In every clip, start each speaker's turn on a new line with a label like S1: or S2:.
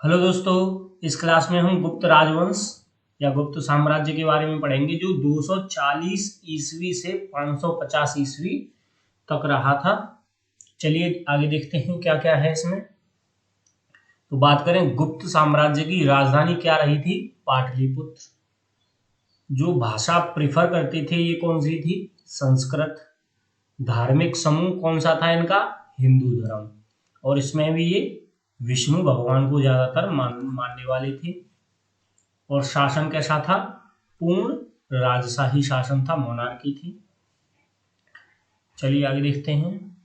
S1: Hello दोस्तों, इस class में हम गुप्त राजवंश या गुप्त साम्राज्य के बारे में पढ़ेंगे जो 240 ईस्वी से 550 ईस्वी तक रहा था। चलिए आगे देखते हैं क्या क्या है इसमें। तो बात करें गुप्त साम्राज्य की राजधानी क्या रही थी, पाटलिपुत्र। जो भाषा प्रिफर करते थे ये कौन सी थी, संस्कृत। धार्मिक समूह कौन सा था इनका, हिंदू धर्म। और इसमें भी ये विष्णु भगवान को ज्यादातर मानने वाले थे। और शासन कैसा था, पूर्ण राजशाही शासन था, मोनार्की थी। चलिए आगे देखते हैं।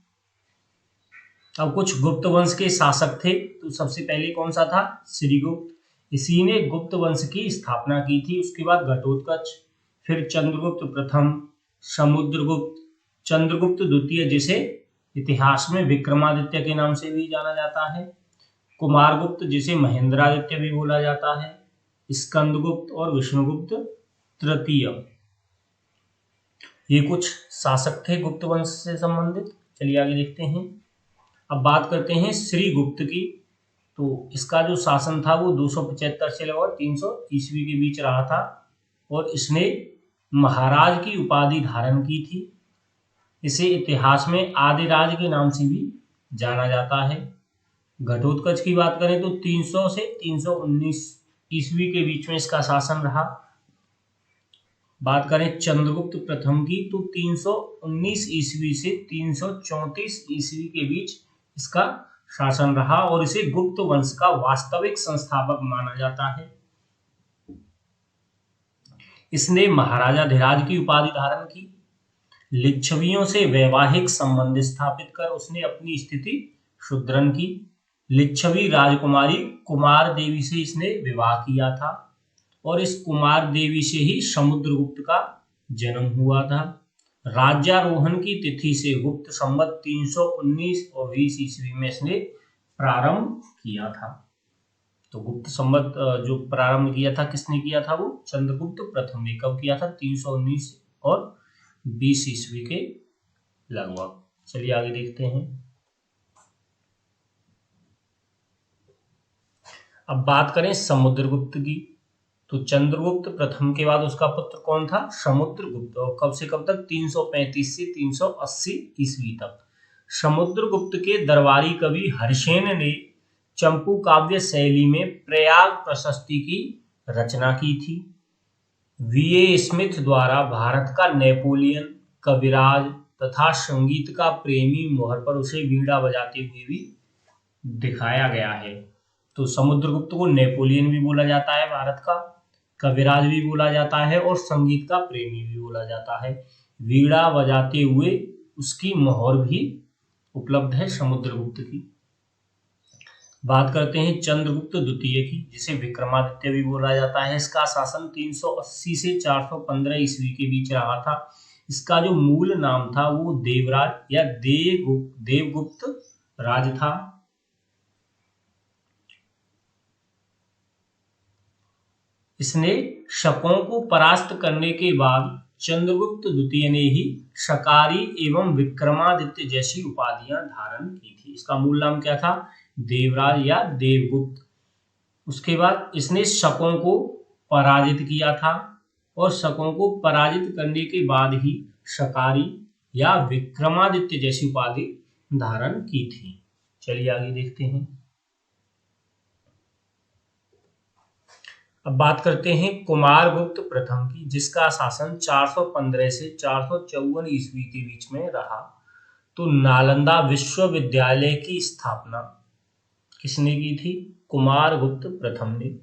S1: अब कुछ गुप्त वंश के शासक थे। तो सबसे पहले कौन सा था, श्रीगुप्त। इसी ने गुप्त वंश की स्थापना की थी। उसके बाद घटोत्कच, फिर चंद्रगुप्त प्रथम, समुद्रगुप्त, चंद्रगुप्त द्वितीय, जिसे इतिहास में विक्रमादित्य के नाम से भी जाना जाता है, कुमारगुप्त, जिसे महेंद्रादित्य भी बोला जाता है, स्कंदगुप्त और विष्णुगुप्त तृतीय। ये कुछ शासक थे गुप्त वंश से संबंधित। चलिए आगे देखते हैं। अब बात करते हैं श्रीगुप्त की। तो इसका जो शासन था वो 275 से लगभग 300 ईस्वी के बीच रहा था। और इसने महाराज की उपाधि धारण की थी। इसे इतिहास में आदिराज के नाम से भी जाना जाता है। घटोत्कच की बात करें तो 300 से 319 ईस्वी के बीच में इसका शासन रहा। बात करें चंद्रगुप्त प्रथम की तो 319 ईस्वी से 334 ईस्वी के बीच इसका शासन रहा और इसे गुप्त वंश का वास्तविक संस्थापक माना जाता है। इसने महाराजाधिराज की उपाधि धारण की। लिच्छवियों से वैवाहिक संबंध स्थापित कर उसने अपनी स्थिति सुदृढ़ की। लिच्छवी राजकुमारी कुमार देवी से इसने विवाह किया था और इस कुमार देवी से ही समुद्रगुप्त का जन्म हुआ था। राज्यारोहण की तिथि से गुप्त संवत 319 और 20 ईस्वी में इसने प्रारंभ किया था। तो गुप्त संवत जो प्रारंभ किया था किसने किया था, वो चंद्रगुप्त प्रथम ने। कब किया था, 319 और 20 ईस्वी के लगभग। चलिए आगे देखते हैं। अब बात करें समुद्रगुप्त की। तो चंद्रगुप्त प्रथम के बाद उसका पुत्र कौन था, समुद्रगुप्त। और कब से कब तक, 335 से 380 ईस्वी तक। समुद्रगुप्त के दरबारी कवि हर्षेन ने चंपू काव्य शैली में प्रयाग प्रशस्ति की रचना की थी। वीए स्मिथ द्वारा भारत का नेपोलियन, कविराज तथा संगीत का प्रेमी मोहर पर उसे वीणा बजाते हुए भी दिखाया गया है। तो समुद्रगुप्त को नेपोलियन भी बोला जाता है भारत का, कविराज भी बोला जाता है और संगीत का प्रेमी भी बोला जाता है। वीणा बजाते हुए उसकी मोहर भी उपलब्ध है समुद्रगुप्त की। बात करते हैं चंद्रगुप्त द्वितीय की, जिसे विक्रमादित्य भी बोला जाता है। इसका शासन 380 से 415 ईस्वी के बीच रहा था। इसका जो मूल नाम था वो देवराज या देवगुप्त राज था। इसने शकों को परास्त करने के बाद चंद्रगुप्त द्वितीय ने ही शकारी एवं विक्रमादित्य जैसी उपाधियां धारण की थी। इसका मूल नाम क्या था, देवराज या देवगुप्त। उसके बाद इसने शकों को पराजित किया था और शकों को पराजित करने के बाद ही शकारी या विक्रमादित्य जैसी उपाधि धारण की थी। चलिए आगे देखते हैं। अब बात करते हैं कुमारगुप्त प्रथम की, जिसका शासन 415 से 454 ईस्वी के बीच में रहा। तो नालंदा विश्वविद्यालय की स्थापना किसने की थी, कुमारगुप्त प्रथम ने।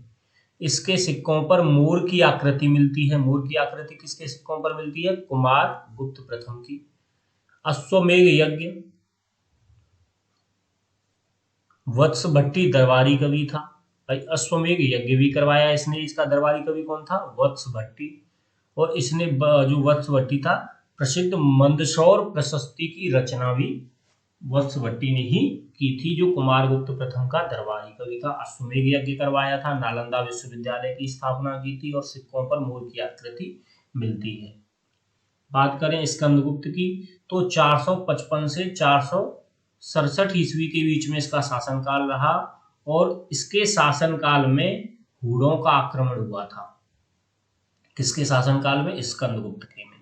S1: इसके सिक्कों पर मोर की आकृति मिलती है। मोर की आकृति किसके सिक्कों पर मिलती है, कुमारगुप्त प्रथम की। अश्वमेध यज्ञ, वत्सभट्टी दरबारी कवि था। अश्वमेध यज्ञ भी करवाया इसने। इसका दरबारी कवि कौन था, वत्सभट्टी। और इसने जो वत्सभट्टी था, प्रसिद्ध मंदसौर प्रशस्ति की रचना भी वत्सभट्टी ने ही की थी, जो कुमारगुप्त प्रथम का दरबारी कवि था। अश्वमेध यज्ञ करवाया था, नालंदा विश्वविद्यालय की स्थापना की थी और सिक्कों पर मोर की आकृति मिलती है। बात करें स्कंदगुप्त की, तो 455 से 467 ईस्वी के बीच में इसका शासनकाल रहा और इसके शासनकाल में हुड़ों का आक्रमण हुआ था। किसके शासनकाल में? स्कंदगुप्त के में।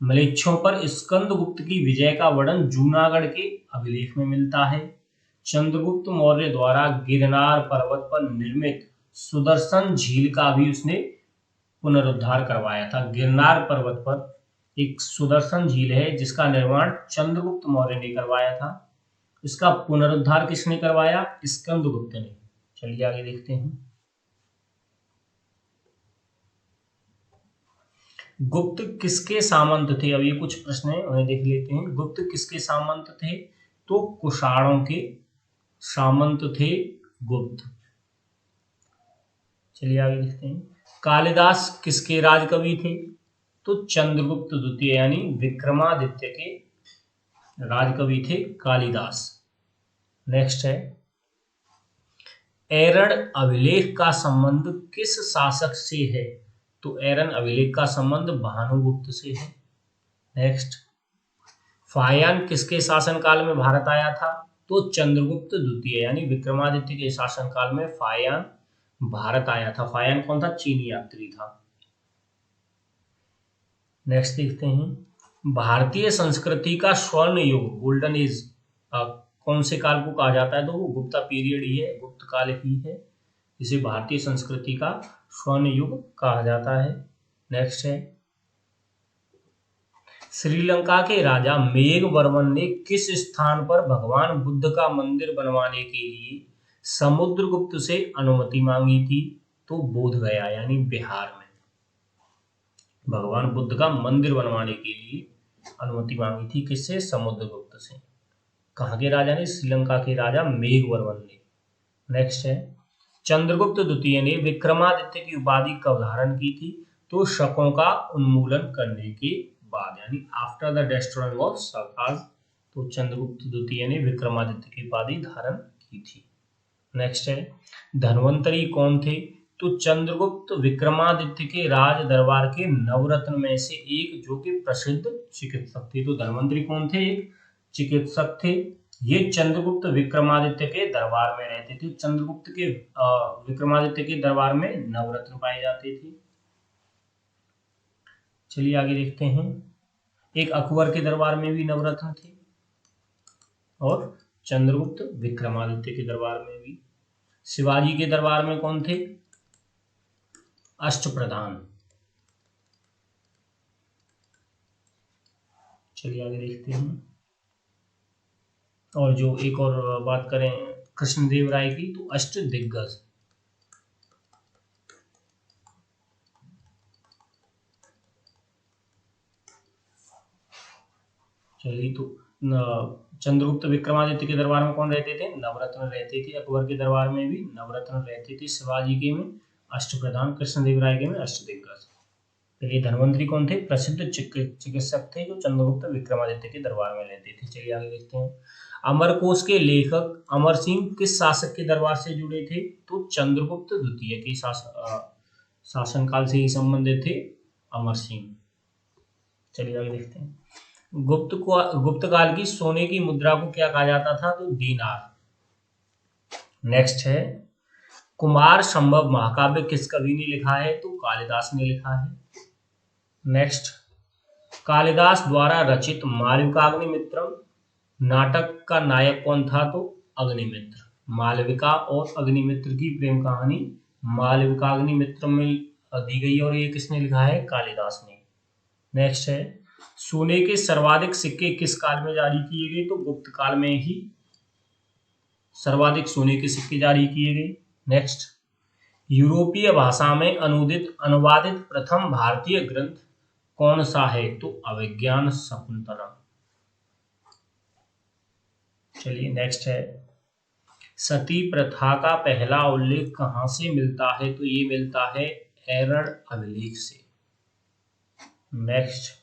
S1: म्लेच्छों पर स्कंदगुप्त की विजय का वर्णन जूनागढ़ के अभिलेख में मिलता है। चंद्रगुप्त मौर्य द्वारा गिरनार पर्वत पर निर्मित सुदर्शन झील का भी उसने पुनरुद्धार करवाया था। गिरनार पर्वत पर एक सुदर्शन झील है जिसका निर्माण चंद्रगुप्त मौर्य ने करवाया था। इसका पुनरुद्धार किसने करवाया? स्कंदगुप्त ने। चलिए आगे देखते हैं। गुप्त किसके सामंत थे? अब ये कुछ प्रश्न है, उन्हें देख लेते हैं। गुप्त किसके सामंत थे? तो कुषाणों के सामंत थे गुप्त। चलिए आगे देखते हैं। कालिदास किसके राजकवि थे? तो चंद्रगुप्त द्वितीय यानी विक्रमादित्य के राजकवि थे कालिदास। नेक्स्ट है, एरन अभिलेख का संबंध किस शासक से है? तो एरन अभिलेख का संबंध भानुगुप्त से है। नेक्स्ट, फायान किसके शासनकाल में भारत आया था? तो चंद्रगुप्त द्वितीय यानी विक्रमादित्य के शासनकाल में फायान भारत आया था। फायान कौन था? चीनी यात्री था। नेक्स्ट देखते हैं, भारतीय संस्कृति का स्वर्ण युग गोल्डन एज कौन से काल को कहा जाता है? तो वो गुप्ता पीरियड ही है, गुप्त काल ही है, इसे भारतीय संस्कृति का स्वर्ण युग कहा जाता है। नेक्स्ट है, श्रीलंका के राजा मेघवर्मन ने किस स्थान पर भगवान बुद्ध का मंदिर बनवाने के लिए समुद्रगुप्त से अनुमति मांगी थी? तो बोधगया यानी बिहार में भगवान बुद्ध का मंदिर बनवाने के लिए अनुमति मांगी थी। किससे? समुद्रगुप्त से। कहाँ के राजा ने? श्रीलंका के राजा मेघवर्मन ने। नेक्स्ट है, चंद्रगुप्त द्वितीय ने विक्रमादित्य की उपाधि कब धारण की थी? तो शकों का उन्मूलन करने के बाद यानी आफ्टर द डिस्ट्रॉइंग ऑफ शकाज। तो चंद्रगुप्त द्वितीय ने विक्रमादित्य की उपाधि धारण की थी। नेक्स्ट है, धन्वंतरी कौन थे? तो चंद्रगुप्त विक्रमादित्य के राज दरबार के नवरत्न में से एक, जो कि प्रसिद्ध चिकित्सक थे। तो धन्वंतरी कौन थे? एक चिकित्सक थे। ये चंद्रगुप्त विक्रमादित्य के दरबार में रहते थे। चंद्रगुप्त के विक्रमादित्य के दरबार में नवरत्न पाए जाते थे। चलिए आगे देखते हैं। एक अकबर के दरबार में भी नवरत्न थे और चंद्रगुप्त विक्रमादित्य के दरबार में भी। शिवाजी के दरबार में कौन थे? अष्टप्रधान। चलिए आगे देखते हैं। और जो एक और बात करें कृष्णदेव राय की, तो अष्टदिग्गज। चलिए, तो चंद्रगुप्त विक्रमादित्य के दरबार में कौन रहते थे? नवरत्न रहते थे। अकबर के दरबार में भी नवरत्न रहते थे। शिवाजी के में अष्टप्रधान, कृष्णदेव राय के में अष्टदिग्गज। चलिए, धन्वंतरी कौन थे? प्रसिद्ध चिकित्सक थे जो चंद्रगुप्त विक्रमादित्य के दरबार में रहते थे। चलिए आगे देखते हैं। अमरकोश के लेखक अमर सिंह किस शासक के दरबार से जुड़े थे? तो चंद्रगुप्त द्वितीय के शासनकाल से ही संबंधित थे अमर सिंह। चलिए आगे देखते हैं। गुप्त काल की सोने की मुद्रा को क्या कहा जाता था? तो दीनार। नेक्स्ट है, कुमार संभव महाकाव्य किस कवि ने लिखा है? तो कालिदास ने लिखा है। नेक्स्ट, कालिदास द्वारा रचित मालविकाग्निमित्रम नाटक का नायक कौन था? तो अग्निमित्र। मालविका और अग्निमित्र की प्रेम कहानी मालविकाग्निमित्रम में दी गई और ये किसने लिखा है? कालिदास ने। नेक्स्ट है, सोने के सर्वाधिक सिक्के किस काल में जारी किए गए? तो गुप्त काल में ही सर्वाधिक सोने के सिक्के जारी किए गए। नेक्स्ट, यूरोपीय भाषा में अनुवादित प्रथम भारतीय ग्रंथ कौन सा है? तो अभिज्ञान शकुंतलम। चलिए नेक्स्ट है, सती प्रथा का पहला उल्लेख कहाँ से मिलता है? तो ये मिलता है एरन अभिलेख से। नेक्स्ट,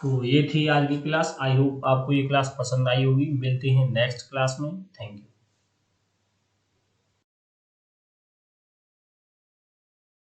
S1: तो ये थी आज की क्लास। आई होप आपको ये क्लास पसंद आई होगी। मिलते हैं नेक्स्ट क्लास में। Thank you.